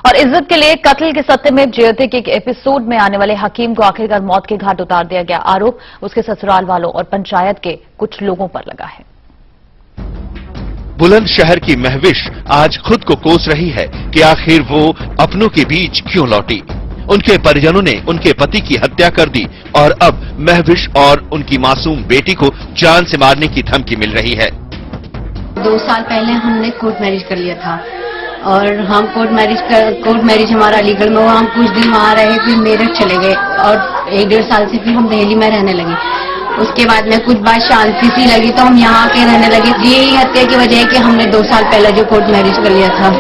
और इज्जत के लिए कत्ल के सत्य में जयते के एक एपिसोड में आने वाले हकीम को आखिरकार मौत के घाट उतार दिया गया। आरोप उसके ससुराल वालों और पंचायत के कुछ लोगों पर लगा है। बुलंदशहर की महविश आज खुद को कोस रही है कि आखिर वो अपनों के बीच क्यों लौटी। उनके परिजनों ने उनके पति की हत्या कर दी और अब महविश और उनकी मासूम बेटी को जान से मारने की धमकी मिल रही है। 2 साल पहले हमने कोर्ट मैरिज कर लिया था और हम कोर्ट मैरिज हमारा अलीगढ़ में हुआ। हम कुछ दिन वहाँ रहे, फिर मेरठ चले गए और 1-1.5 साल से फिर हम दिल्ली में रहने लगे। उसके बाद में कुछ बात शांति सी लगी तो हम यहाँ के रहने लगे। यही हत्या की वजह है कि हमने 2 साल पहले जो कोर्ट मैरिज कर लिया था।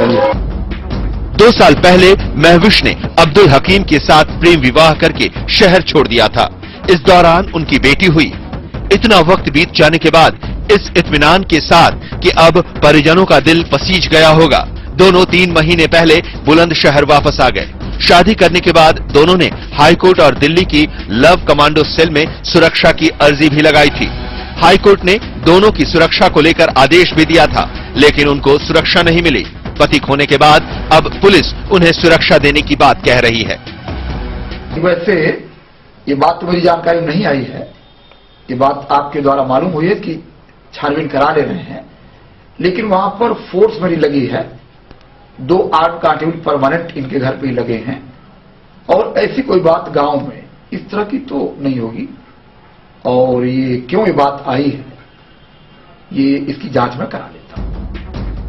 2 साल पहले महविश ने अब्दुल हकीम के साथ प्रेम विवाह करके शहर छोड़ दिया था। इस दौरान उनकी बेटी हुई। इतना वक्त बीत जाने के बाद इस इत्मीनान के साथ कि अब परिजनों का दिल पसीज गया होगा, दोनों 3 महीने पहले बुलंदशहर वापस आ गए। शादी करने के बाद दोनों ने हाईकोर्ट और दिल्ली की लव कमांडो सेल में सुरक्षा की अर्जी भी लगाई थी। हाईकोर्ट ने दोनों की सुरक्षा को लेकर आदेश भी दिया था, लेकिन उनको सुरक्षा नहीं मिली। पति खोने के बाद अब पुलिस उन्हें सुरक्षा देने की बात कह रही है। वैसे ये बात तो मेरी जानकारी नहीं आई है, ये बात आपके द्वारा मालूम हुई है कि छानबीन करा ले रहे हैं, लेकिन वहां पर फोर्स मेरी लगी है। 2 आर्म कांस्टेबल परमानेंट इनके घर पे ही लगे हैं और ऐसी कोई बात गांव में इस तरह की तो नहीं होगी। और ये क्यों ये बात आई है, ये इसकी जांच में करा लेता हूं।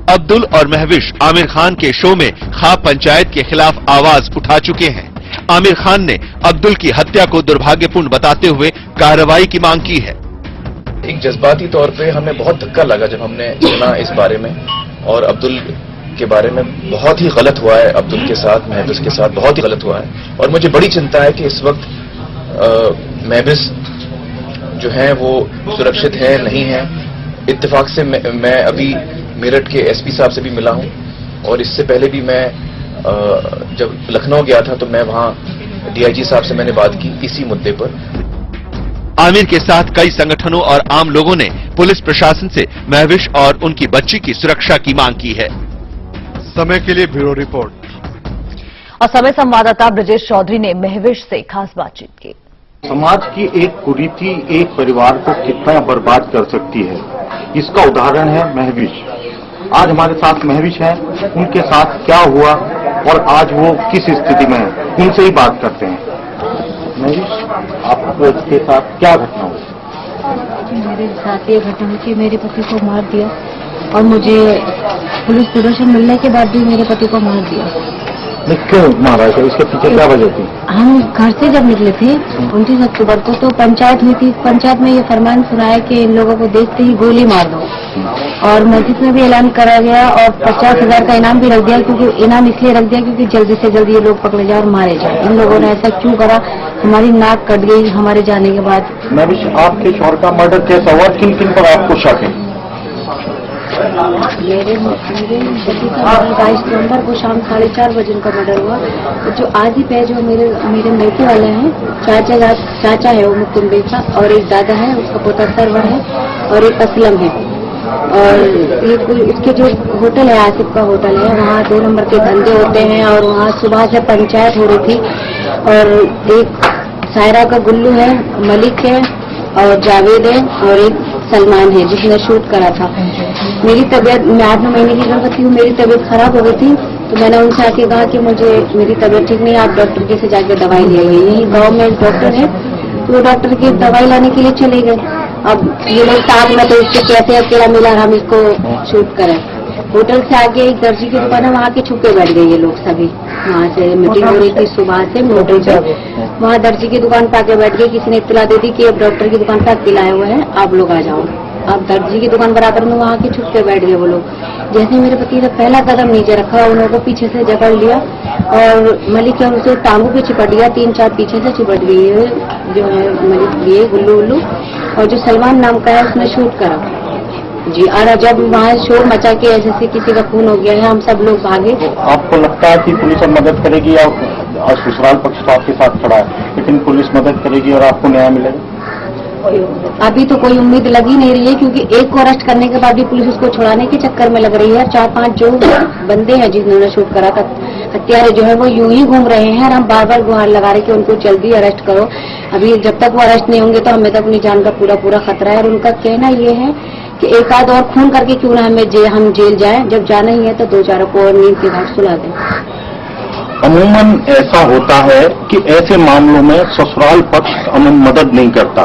अब्दुल और महविश आमिर खान के शो में खाप पंचायत के खिलाफ आवाज उठा चुके हैं। आमिर खान ने अब्दुल की हत्या को दुर्भाग्यपूर्ण बताते हुए कार्रवाई की मांग की है। एक जज्बाती तौर पे हमें बहुत धक्का लगा जब हमने सुना इस बारे में, और अब्दुल के बारे में बहुत ही गलत हुआ है। अब्दुल के साथ, महविश के साथ बहुत ही गलत हुआ है और मुझे बड़ी चिंता है कि इस वक्त महविश जो है वो सुरक्षित है नहीं है। इत्तेफाक से मैं अभी मेरठ के एसपी साहब से भी मिला हूं और इससे पहले भी मैं जब लखनऊ गया था तो मैं वहां डीआईजी साहब से मैंने बात की इसी मुद्दे पर। आमिर के साथ कई संगठनों और आम लोगों ने पुलिस प्रशासन से महविश और उनकी बच्ची की सुरक्षा की मांग की है। समय के लिए ब्यूरो रिपोर्ट। और समय संवाददाता ब्रजेश चौधरी ने महविश से खास बातचीत की। समाज की एक कुरीति एक परिवार को कितना बर्बाद कर सकती है, इसका उदाहरण है महविश। आज हमारे साथ महविश है, उनके साथ क्या हुआ और आज वो किस स्थिति में है, उनसे ही बात करते हैं। महविश, आपको इसके साथ क्या घटना हुई? मेरे साथ ये घटना हुई कि मेरे पति को मार दिया और मुझे पुलिस प्रोटेक्शन मिलने के बाद भी मेरे पति को मार दिया। क्यों मारा है? इसके पीछे क्या वजह थी? हम घर से जब निकले थे 29 अक्टूबर को तो पंचायत हुई थी। पंचायत में ये फरमान सुनाया कि इन लोगों को देखते ही गोली मार दो और मस्जिद में भी ऐलान करा गया और 50,000 का इनाम भी रख दिया, क्योंकि इनाम इसलिए रख दिया क्योंकि जल्दी से जल्दी ये लोग पकड़े जाए और मारे जाए। इन लोगों ने ऐसा क्यों करा? हमारी नाक कट गई हमारे जाने के बाद। महविश, आपके शौहर का मर्डर कैसा हुआ? किन किन पर आपको शक है? मेरे पति का 22 नवंबर को शाम 4:30 बजे उनका मर्डर हुआ। तो जो आदिप है जो मेरे मेके वाले हैं, चाचा है वो मुकुंद बेचा और एक दादा है उसका पोता सरवर है और एक असलम है। और इसके जो होटल है आसिफ का होटल है, वहाँ 2 नंबर के धंधे होते हैं और वहाँ सुबह से पंचायत हो रही थी। और एक सायरा का गुल्लू है, मलिक है और जावेद है और एक सलमान है जिसने शूट करा था। मेरी तबीयत, मैं 8-9 महीने की गर्भवती हूँ, मेरी तबीयत खराब हो गई थी तो मैंने उनसे आके कहा कि मेरी तबीयत ठीक नहीं है, आप डॉक्टर के से जाकर दवाई ले गई। यही गाँव में एक डॉक्टर है तो वो डॉक्टर की दवाई लाने के लिए चले गए। अब ये लोग साथ में तो इससे कैसे अकेला मिला हम इसको शूट करें। होटल से आगे एक दर्जी की दुकान है, वहाँ के छुपे बैठ गए ये लोग सभी। वहाँ से मीटिंग हो रही थी सुबह से होटल से, वहाँ दर्जी की दुकान पे आके बैठ गए। किसी ने इत्तला दे दी कि अब डॉक्टर की दुकान पे अकेला आए हुए हैं, आप लोग आ जाओ। अब दर्जी की दुकान बराबर में वहाँ के छुप के बैठ गए वो लोग। जैसे मेरे पति ने पहला कदम नीचे रखा, उन लोगों को पीछे से जकड़ लिया और मलिक है उनसे टांगों पे चिपट गया। 3-4 पीछे से चिपट गई है जो है मलिक, ये गुल्लू और जो सलमान नाम का है उसने शूट करा जी। और जब वहाँ शोर मचा के ऐसे किसी का खून हो गया है, हम सब लोग भागे। आपको लगता है कि पुलिस अब मदद करेगी या ससुराल पक्ष तो आपके साथ खड़ा है, लेकिन पुलिस मदद करेगी और आपको न्याय मिलेगा? अभी तो कोई उम्मीद लगी नहीं रही है, क्योंकि एक को अरेस्ट करने के बाद भी पुलिस उसको छुड़ाने के चक्कर में लग रही है। 4-5 जो बंदे हैं जिन्होंने शूट करा था हत्यारे जो है वो यूं ही घूम रहे हैं और हम बार बार गुहार लगा रहे कि उनको जल्दी अरेस्ट करो। अभी जब तक वो अरेस्ट नहीं होंगे तो हमें तो अपनी जान का पूरा खतरा है। और उनका कहना ये है कि एक आध और खून करके क्यों ना हम जेल जाएं, जब जाना ही है तो 2 चारों को और नींद के घाट सुला दें। अमूमन ऐसा होता है कि ऐसे मामलों में ससुराल पक्ष हमें मदद नहीं करता।